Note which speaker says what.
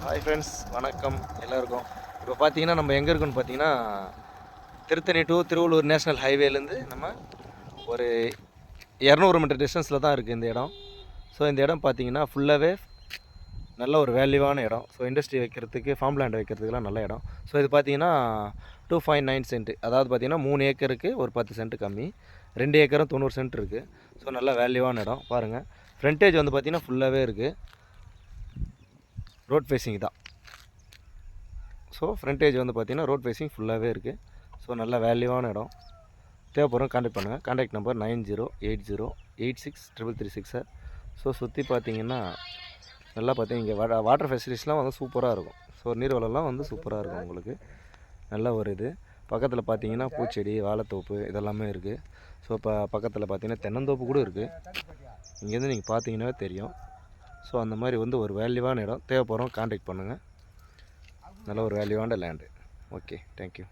Speaker 1: Hi friends, வணக்கம் எல்லாருக்கும். இப்போ பார்த்தீங்கன்னா நம்ம எங்கே இருக்கோன்னு பார்த்தீங்கன்னா திருத்தணி டு திருவள்ளூர் நேஷ்னல் ஹைவேலேருந்து நம்ம ஒரு 200 மீட்டர் டிஸ்டன்ஸில் தான் இருக்குது இந்த இடம். ஸோ இந்த இடம் பார்த்தீங்கன்னா ஃபுல்லாகவே நல்ல ஒரு வேல்யூவான இடம். ஸோ இண்டஸ்ட்ரி வைக்கிறதுக்கு, ஃபார்ம் லேண்ட் வைக்கிறதுக்குலாம் நல்ல இடம். ஸோ இது பார்த்தீங்கன்னா 2.9 சென்ட், அதாவது பார்த்தீங்கன்னா 3 ஏக்கருக்கு ஒரு 10 சென்ட் கம்மி, 2 ஏக்கரும் 90 சென்ட் இருக்குது. ஸோ நல்ல வேல்யூவான இடம் பாருங்கள். ஃப்ரண்டேஜ் வந்து பார்த்திங்கன்னா ஃபுல்லாகவே இருக்குது, ரோட் ஃபேஸிங் தான். ஸோ ஃப்ரண்டேஜ் வந்து பார்த்திங்கன்னா ரோட் ஃபேஸிங் ஃபுல்லாகவே இருக்குது. ஸோ நல்ல வேல்யூவான இடம். தேவைப்படுறோம் கான்டாக்ட் பண்ணுங்கள். Contact number 9080863336 sir. ஸோ சுற்றி பார்த்தீங்கன்னா நல்லா பார்த்தீங்க, இங்கே வாட்டர் ஃபெசிலிட்டிஸ்லாம் வந்து சூப்பராக இருக்கும். ஸோ நீர்வளம்லாம் வந்து சூப்பராக இருக்கும் உங்களுக்கு. நல்ல ஒரு இது. பக்கத்தில் பார்த்தீங்கன்னா பூச்செடி, வாழைத்தோப்பு இதெல்லாமே இருக்குது. ஸோ இப்போ பக்கத்தில் பார்த்தீங்கன்னா தென்னந்தோப்பு கூட இருக்குது. இங்கேருந்து நீங்கள் பார்த்தீங்கன்னா தெரியும். ஸோ அந்த மாதிரி வந்து ஒரு வேல்யூவான இடம். தேவைப்படுறோம் கான்டாக்ட் பண்ணுங்கள். நல்ல ஒரு வேல்யூவான லேண்டு. Okay, thank you.